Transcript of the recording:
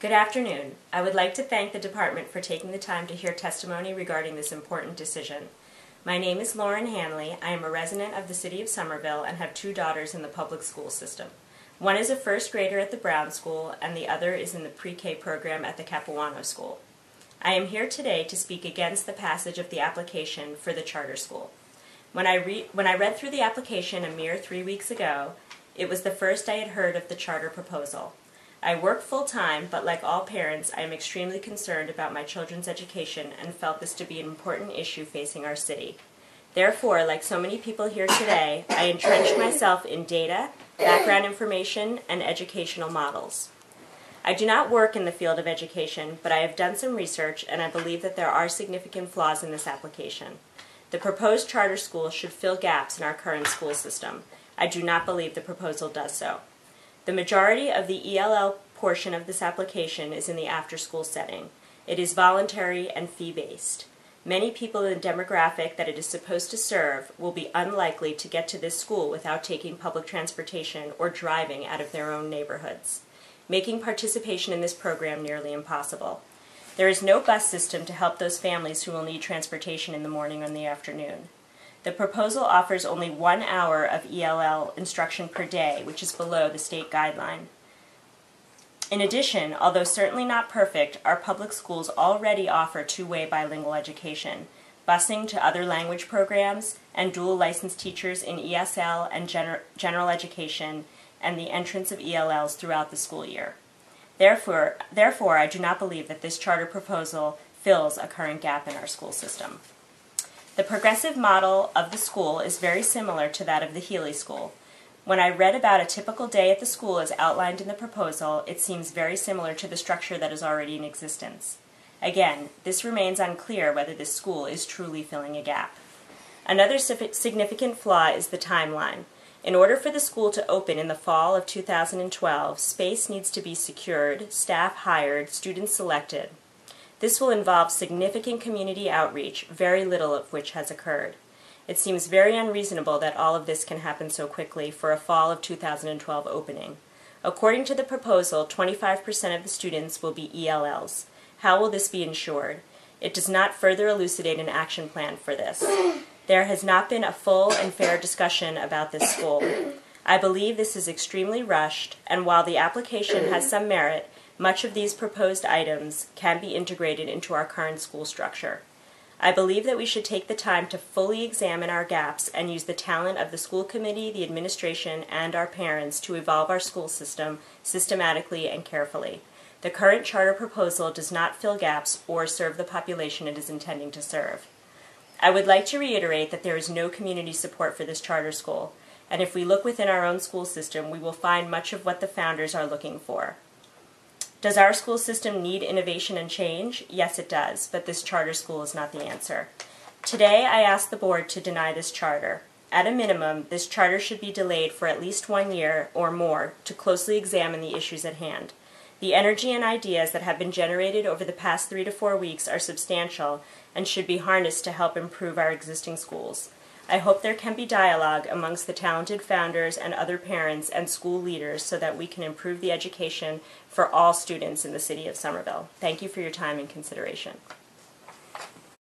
Good afternoon. I would like to thank the department for taking the time to hear testimony regarding this important decision. My name is Lauren Hanley. I am a resident of the City of Somerville and have two daughters in the public school system. One is a first grader at the Brown School and the other is in the pre-K program at the Capuano School. I am here today to speak against the passage of the application for the charter school. When I read through the application a mere 3 weeks ago, it was the first I had heard of the charter proposal. I work full-time, but like all parents, I am extremely concerned about my children's education and felt this to be an important issue facing our city. Therefore, like so many people here today, I entrenched myself in data, background information, and educational models. I do not work in the field of education, but I have done some research and I believe that there are significant flaws in this application. The proposed charter school should fill gaps in our current school system. I do not believe the proposal does so. The majority of the ELL portion of this application is in the after-school setting. It is voluntary and fee-based. Many people in the demographic that it is supposed to serve will be unlikely to get to this school without taking public transportation or driving out of their own neighborhoods, making participation in this program nearly impossible. There is no bus system to help those families who will need transportation in the morning or in the afternoon. The proposal offers only 1 hour of ELL instruction per day, which is below the state guideline. In addition, although certainly not perfect, our public schools already offer two-way bilingual education, busing to other language programs, and dual licensed teachers in ESL and general education, and the entrance of ELLs throughout the school year. Therefore, I do not believe that this charter proposal fills a current gap in our school system. The progressive model of the school is very similar to that of the Healy School. When I read about a typical day at the school as outlined in the proposal, it seems very similar to the structure that is already in existence. Again, this remains unclear whether this school is truly filling a gap. Another significant flaw is the timeline. In order for the school to open in the fall of 2012, space needs to be secured, staff hired, students selected. This will involve significant community outreach, very little of which has occurred. It seems very unreasonable that all of this can happen so quickly for a fall of 2012 opening. According to the proposal, 25% of the students will be ELLs. How will this be ensured? It does not further elucidate an action plan for this. There has not been a full and fair discussion about this school. I believe this is extremely rushed, and while the application has some merit, much of these proposed items can be integrated into our current school structure. I believe that we should take the time to fully examine our gaps and use the talent of the school committee, the administration, and our parents to evolve our school system systematically and carefully. The current charter proposal does not fill gaps or serve the population it is intending to serve. I would like to reiterate that there is no community support for this charter school, and if we look within our own school system, we will find much of what the founders are looking for. Does our school system need innovation and change? Yes, it does, but this charter school is not the answer. Today, I ask the board to deny this charter. At a minimum, this charter should be delayed for at least 1 year or more to closely examine the issues at hand. The energy and ideas that have been generated over the past 3 to 4 weeks are substantial and should be harnessed to help improve our existing schools. I hope there can be dialogue amongst the talented founders and other parents and school leaders so that we can improve the education for all students in the City of Somerville. Thank you for your time and consideration.